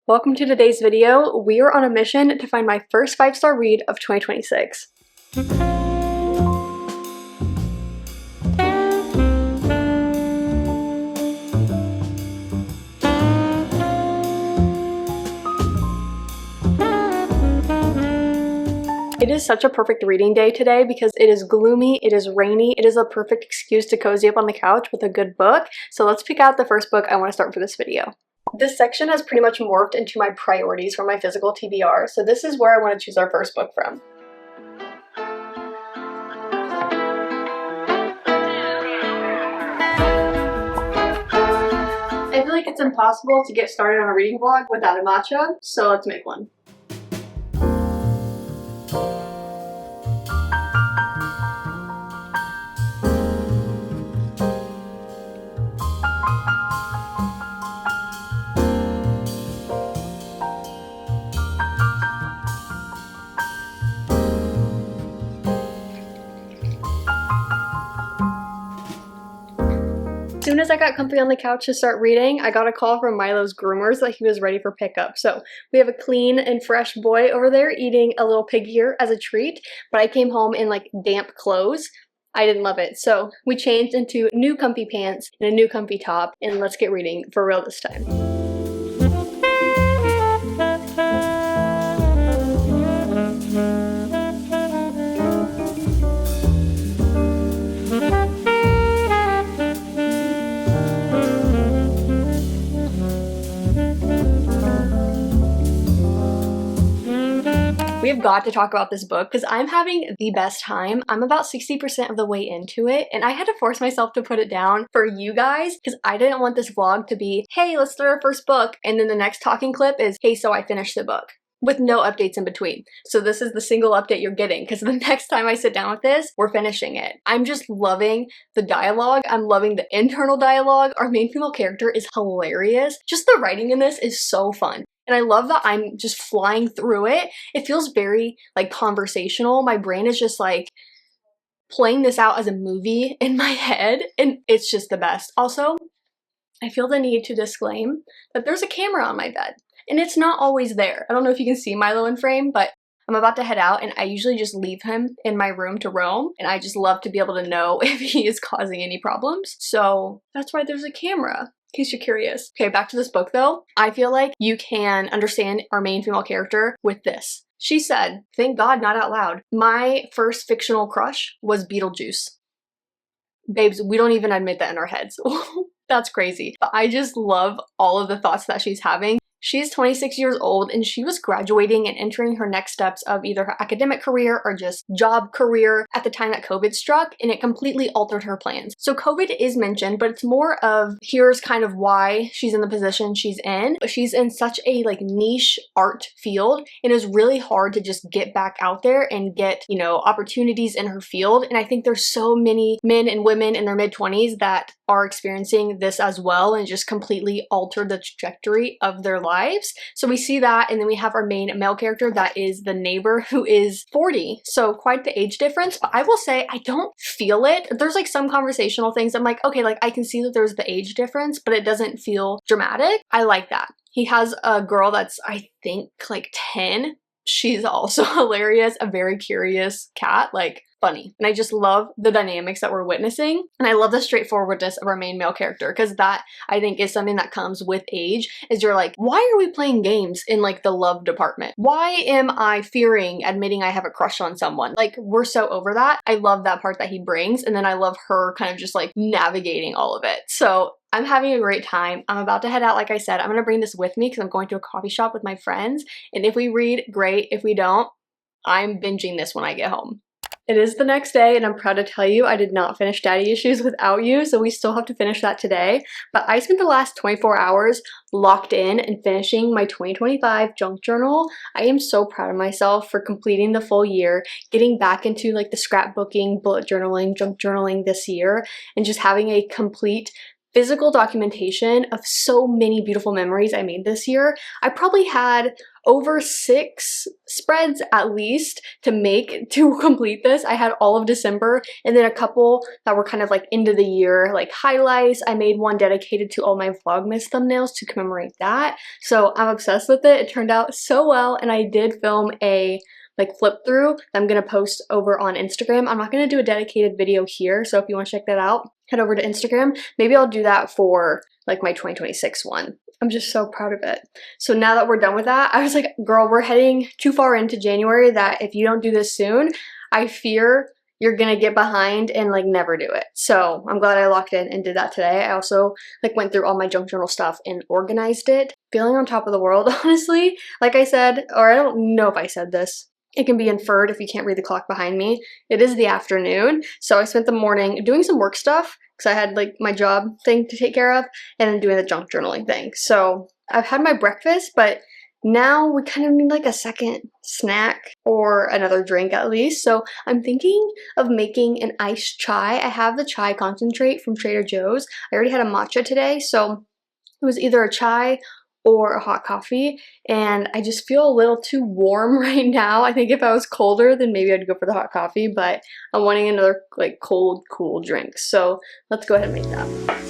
Welcome to today's video. We are on a mission to find my first 5-star read of 2026. It is such a perfect reading day today because it is gloomy, it is rainy, it is a perfect excuse to cozy up on the couch with a good book. So let's pick out the first book I want to start for this video. This section has pretty much morphed into my priorities for my physical TBR, so this is where I want to choose our first book from. I feel like it's impossible to get started on a reading vlog without a matcha, so let's make one. As soon as I got comfy on the couch to start reading, I got a call from Milo's groomers that he was ready for pickup. So we have a clean and fresh boy over there eating a little pig ear as a treat, but I came home in like damp clothes. I didn't love it. So we changed into new comfy pants and a new comfy top, and let's get reading for real this time. We have got to talk about this book because I'm having the best time. I'm about 60% of the way into it, and I had to force myself to put it down for you guys because I didn't want this vlog to be, hey, let's start our first book, and then the next talking clip is, hey, so I finished the book, with no updates in between. So this is the single update you're getting because the next time I sit down with this, we're finishing it. I'm just loving the dialogue. I'm loving the internal dialogue. Our main female character is hilarious. Just the writing in this is so fun. And I love that I'm just flying through it. It feels very like conversational. My brain is just like playing this out as a movie in my head, and it's just the best. Also, I feel the need to disclaim that there's a camera on my bed, and it's not always there. I don't know if you can see Milo in frame, but I'm about to head out, and I usually just leave him in my room to roam, and I just love to be able to know if he is causing any problems. So that's why there's a camera, in case you're curious. Okay, back to this book though. I feel like you can understand our main female character with this. She said, thank God, not out loud, my first fictional crush was Beetlejuice. Babes, we don't even admit that in our heads. That's crazy. But I just love all of the thoughts that she's having. She's 26 years old, and she was graduating and entering her next steps of either her academic career or just job career at the time that COVID struck, and it completely altered her plans. So COVID is mentioned, but it's more of here's kind of why she's in the position she's in. She's in such a like niche art field, and it's really hard to just get back out there and get, you know, opportunities in her field. And I think there's so many men and women in their mid-20s that are experiencing this as well and just completely altered the trajectory of their lives. So we see that, and then we have our main male character that is the neighbor who is 40, so quite the age difference. But I will say I don't feel it. There's like some conversational things I'm like, okay, like I can see that there's the age difference, but it doesn't feel dramatic. I like that. He has a girl that's I think like 10. She's also hilarious, a very curious cat, like funny. And I just love the dynamics that we're witnessing. And I love the straightforwardness of our main male character, because that I think is something that comes with age, is you're like, why are we playing games in like the love department? Why am I fearing admitting I have a crush on someone? Like, we're so over that. I love that part that he brings. And then I love her kind of just like navigating all of it. So I'm having a great time. I'm about to head out. Like I said, I'm going to bring this with me because I'm going to a coffee shop with my friends. And if we read, great. If we don't, I'm binging this when I get home. It is the next day, and I'm proud to tell you I did not finish Daddy Issues without you, so we still have to finish that today. But I spent the last 24 hours locked in and finishing my 2025 junk journal. I am so proud of myself for completing the full year, getting back into like the scrapbooking, bullet journaling, junk journaling this year, and just having a complete physical documentation of so many beautiful memories I made this year. I probably had over 6 spreads at least to make to complete this. I had all of December and then a couple that were kind of like end of the year, like highlights. I made one dedicated to all my Vlogmas thumbnails to commemorate that. So I'm obsessed with it. It turned out so well, and I did film a like flip through that I'm gonna post over on Instagram. I'm not gonna do a dedicated video here, so if you want to check that out, head over to Instagram. Maybe I'll do that for like my 2026 one. I'm just so proud of it. So now that we're done with that, I was like, girl, we're heading too far into January that if you don't do this soon, I fear you're gonna get behind and like never do it. So I'm glad I locked in and did that today. I also like went through all my junk journal stuff and organized it. Feeling on top of the world, honestly. Like I said, or I don't know if I said this, it can be inferred if you can't read the clock behind me. It is the afternoon, so I spent the morning doing some work stuff because I had like my job thing to take care of and then doing the junk journaling thing. So I've had my breakfast, but now we kind of need like a second snack or another drink at least. So I'm thinking of making an iced chai. I have the chai concentrate from Trader Joe's. I already had a matcha today, so it was either a chai or a hot coffee, and I just feel a little too warm right now. I think if I was colder, then maybe I'd go for the hot coffee, but I'm wanting another like cold, cool drink. So let's go ahead and make that.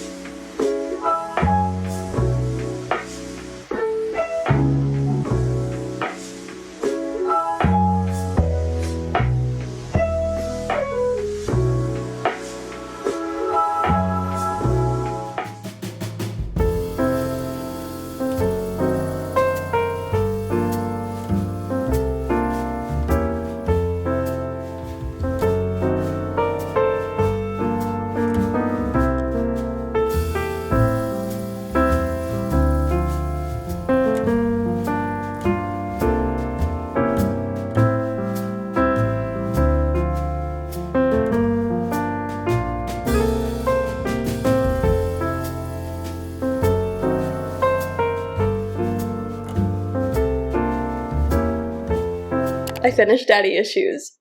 I finished Daddy Issues.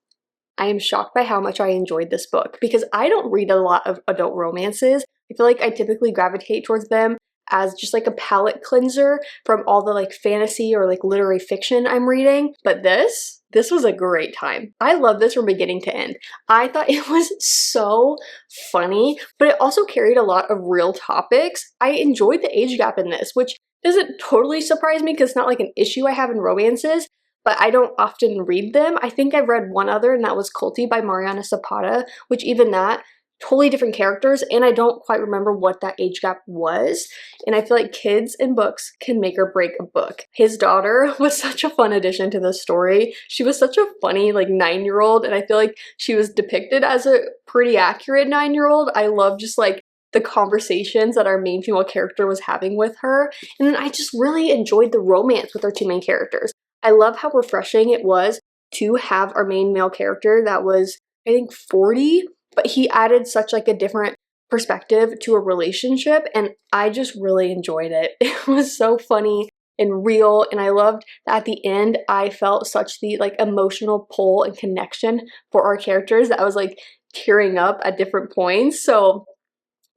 I am shocked by how much I enjoyed this book because I don't read a lot of adult romances. I feel like I typically gravitate towards them as just like a palate cleanser from all the like fantasy or like literary fiction I'm reading. But this was a great time. I love this from beginning to end. I thought it was so funny, but it also carried a lot of real topics. I enjoyed the age gap in this, which doesn't totally surprise me because it's not like an issue I have in romances, but I don't often read them. I think I've read one other, and that was Culty by Mariana Zapata, which even that, totally different characters, and I don't quite remember what that age gap was. And I feel like kids and books can make or break a book. His daughter was such a fun addition to the story. She was such a funny like 9-year-old, and I feel like she was depicted as a pretty accurate 9-year-old. I love just like the conversations that our main female character was having with her. And then I just really enjoyed the romance with our two main characters. I love how refreshing it was to have our main male character that was, I think, 40, but he added such like a different perspective to a relationship, and I just really enjoyed it. It was so funny and real, and I loved that at the end I felt such the like emotional pull and connection for our characters that I was like tearing up at different points. So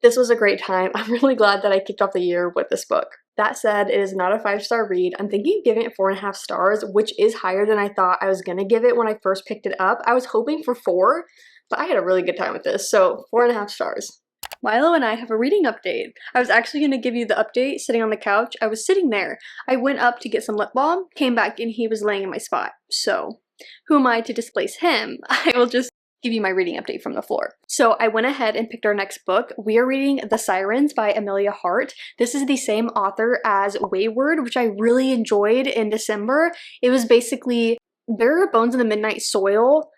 this was a great time. I'm really glad that I kicked off the year with this book. That said, it is not a 5-star read. I'm thinking of giving it 4.5 stars, which is higher than I thought I was gonna give it when I first picked it up. I was hoping for 4, but I had a really good time with this, so 4.5 stars. Milo and I have a reading update. I was actually gonna give you the update sitting on the couch. I was sitting there. I went up to get some lip balm, came back, and he was laying in my spot. So who am I to displace him? I will just give you my reading update from the floor. So I went ahead and picked our next book. We are reading The Sirens by Amelia Hart. This is the same author as Wayward, which I really enjoyed in December. It was basically There Are Bones in the Midnight Soil,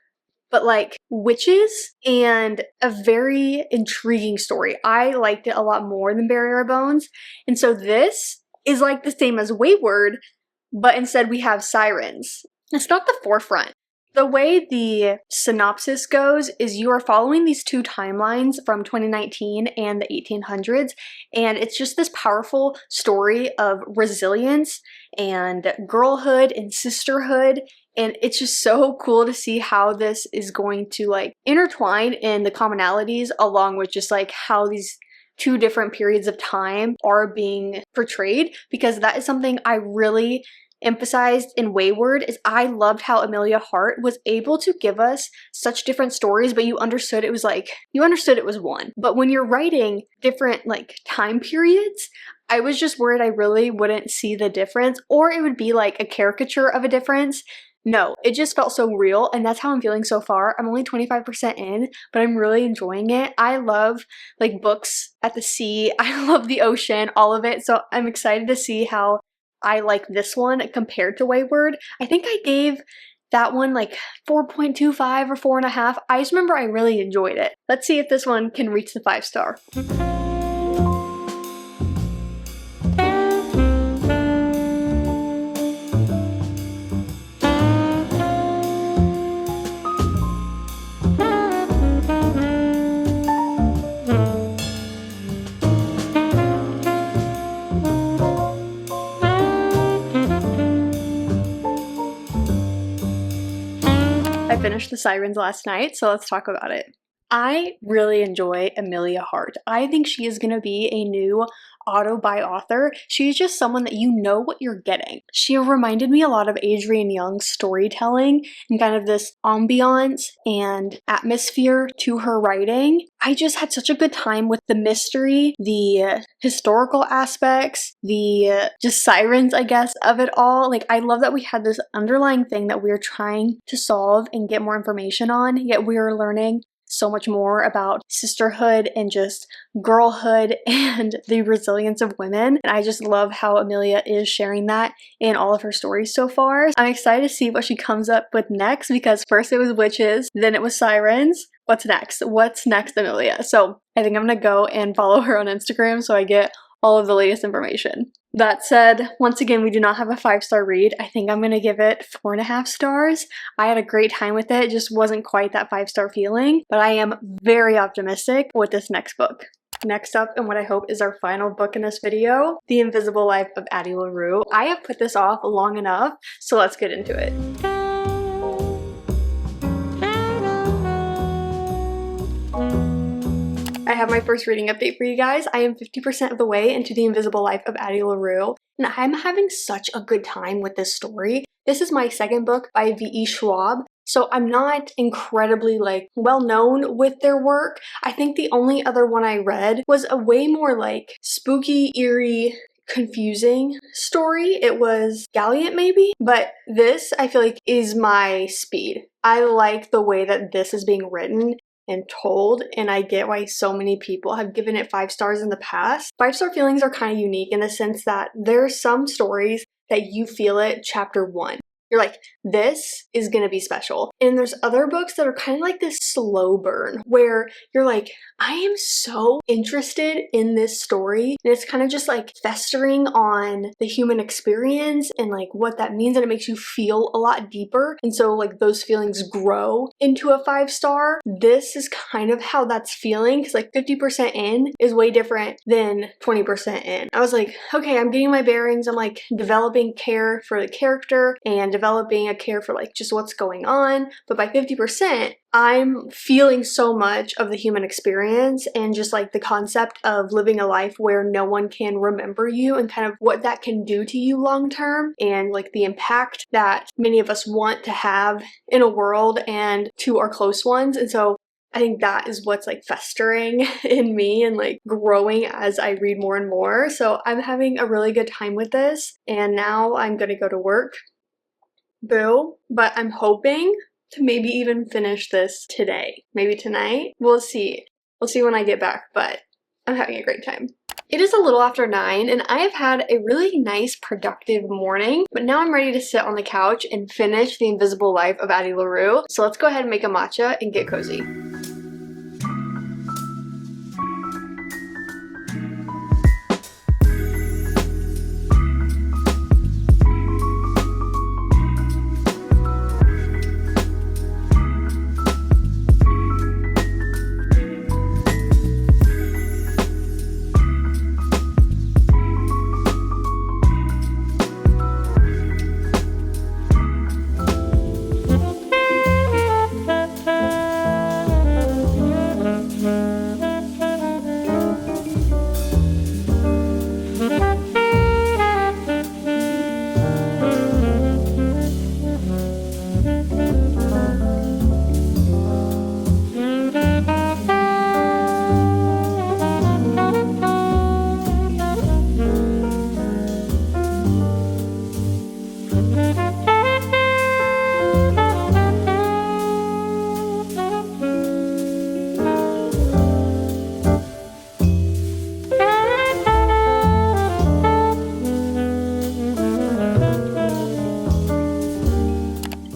but like witches, and a very intriguing story. I liked it a lot more than Barrier Bones. And so this is like the same as Wayward, but instead we have sirens. It's not the forefront. The way the synopsis goes is you are following these two timelines from 2019 and the 1800s, and it's just this powerful story of resilience and girlhood and sisterhood, and it's just so cool to see how this is going to like intertwine in the commonalities along with just like how these two different periods of time are being portrayed, because that is something I really emphasized in Wayward. Is I loved how Amelia Hart was able to give us such different stories, but you understood it was one. But when you're writing different like time periods, I was just worried I really wouldn't see the difference, or it would be like a caricature of a difference. No, it just felt so real, and that's how I'm feeling so far. I'm only 25% in, but I'm really enjoying it. I love like books at the sea. I love the ocean, all of it. So I'm excited to see how I like this one compared to Wayward. I think I gave that one like 4.25 or 4.5. I just remember I really enjoyed it. Let's see if this one can reach the 5-star. I finished the Sirens last night, so let's talk about it. I really enjoy Amelia Hart. I think she is going to be a new auto-buy author. She's just someone that you know what you're getting. She reminded me a lot of Adrienne Young's storytelling and kind of this ambiance and atmosphere to her writing. I just had such a good time with the mystery, the historical aspects, the just sirens, I guess, of it all. Like, I love that we had this underlying thing that we are trying to solve and get more information on, yet we are learning so much more about sisterhood and just girlhood and the resilience of women. And I just love how Amelia is sharing that in all of her stories so far. I'm excited to see what she comes up with next, because first it was witches, then it was sirens. What's next? What's next, Amelia? So I think I'm gonna go and follow her on Instagram so I get all of the latest information. That said, once again, we do not have a 5-star read. I think I'm gonna give it 4.5 stars. I had a great time with it. It just wasn't quite that 5-star feeling, but I am very optimistic with this next book. Next up, and what I hope is our final book in this video, The Invisible Life of Addie LaRue. I have put this off long enough, so let's get into it. I have my first reading update for you guys. I am 50% of the way into The Invisible Life of Addie LaRue, and I'm having such a good time with this story. This is my second book by V.E. Schwab, so I'm not incredibly like well known with their work. I think the only other one I read was a way more like spooky, eerie, confusing story. It was Galliant maybe, but this I feel like is my speed. I like the way that this is being written and told, and I get why so many people have given it 5 stars in the past. 5-star feelings are kind of unique in the sense that there are some stories that you feel it chapter 1. You're like, this is gonna be special. And there's other books that are kind of like this slow burn where you're like, I am so interested in this story. And it's kind of just like festering on the human experience and like what that means, and it makes you feel a lot deeper. And so like those feelings grow into a 5-star. This is kind of how that's feeling, because like 50% in is way different than 20% in. I was like, okay, I'm getting my bearings. I'm like developing care for the character and developing a care for like just what's going on. But by 50%, I'm feeling so much of the human experience and just like the concept of living a life where no one can remember you and kind of what that can do to you long term, and like the impact that many of us want to have in a world and to our close ones. And so I think that is what's like festering in me and like growing as I read more and more. So I'm having a really good time with this, and now I'm gonna go to work. Boo. But I'm hoping to maybe even finish this today. Maybe tonight. We'll see. We'll see when I get back, but I'm having a great time. It is a little after 9, and I have had a really nice, productive morning, but now I'm ready to sit on the couch and finish The Invisible Life of Addie LaRue. So let's go ahead and make a matcha and get cozy.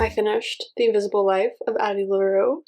I finished The Invisible Life of Addie LaRue.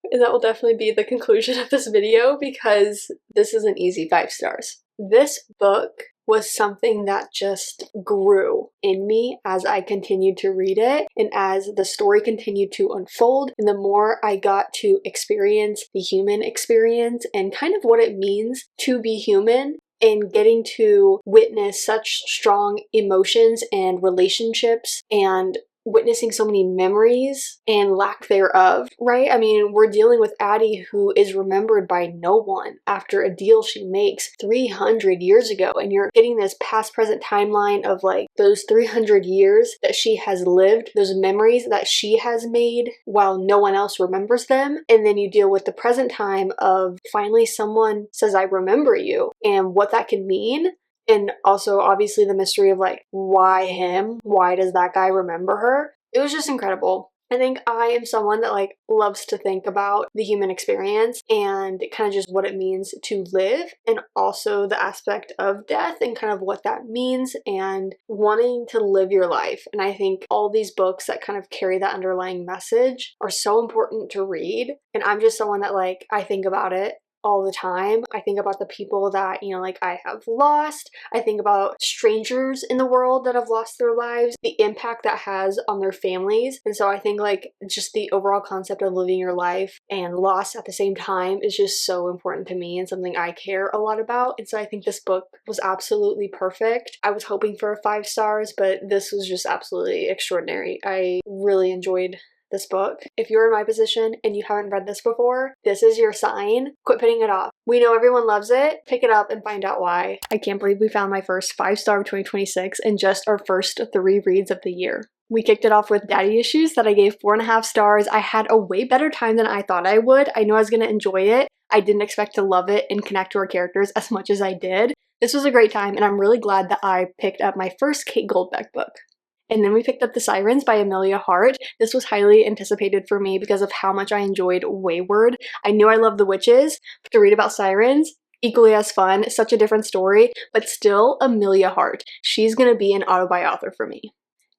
And that will definitely be the conclusion of this video because this is an easy 5 stars. This book was something that just grew in me as I continued to read it and as the story continued to unfold, and the more I got to experience the human experience and kind of what it means to be human, and getting to witness such strong emotions and relationships and witnessing so many memories and lack thereof, right? I mean, we're dealing with Addie, who is remembered by no one after a deal she makes 300 years ago, and you're getting this past present timeline of like those 300 years that she has lived, those memories that she has made while no one else remembers them. And then you deal with the present time of finally someone says, I remember you, and what that can mean. And also, obviously, the mystery of like, why him? Why does that guy remember her? It was just incredible. I think I am someone that like loves to think about the human experience and kind of just what it means to live, and also the aspect of death and kind of what that means and wanting to live your life. And I think all these books that kind of carry that underlying message are so important to read. And I'm just someone that like, I think about it all the time. I think about the people that, you know, like I have lost. I think about strangers in the world that have lost their lives, the impact that has on their families. And so I think like just the overall concept of living your life and loss at the same time is just so important to me and something I care a lot about. And so I think this book was absolutely perfect. I was hoping for 5 stars, but this was just absolutely extraordinary. I really enjoyed this book. If you're in my position and you haven't read this before, this is your sign. Quit putting it off. We know everyone loves it. Pick it up and find out why. I can't believe we found my first 5 star of 2026 in just our first 3 reads of the year. We kicked it off with Daddy Issues that I gave 4.5 stars. I had a way better time than I thought I would. I knew I was going to enjoy it. I didn't expect to love it and connect to our characters as much as I did. This was a great time, and I'm really glad that I picked up my first Kate Goldbeck book. And then we picked up The Sirens by Amelia Hart. This was highly anticipated for me because of how much I enjoyed Wayward. I knew I loved the witches, but to read about sirens, equally as fun, such a different story, but still Amelia Hart. She's gonna be an auto-buy author for me.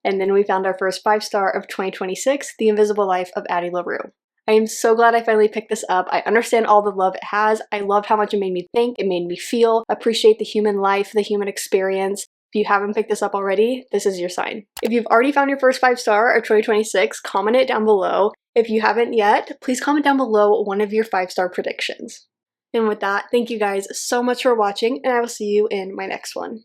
And then we found our first 5 star of 2026, The Invisible Life of Addie LaRue. I am so glad I finally picked this up. I understand all the love it has. I loved how much it made me think, it made me feel, appreciate the human life, the human experience. If you haven't picked this up already, this is your sign. If you've already found your first 5 star of 2026, comment it down below. If you haven't yet, please comment down below one of your 5 star predictions. And with that, thank you guys so much for watching, and I will see you in my next one.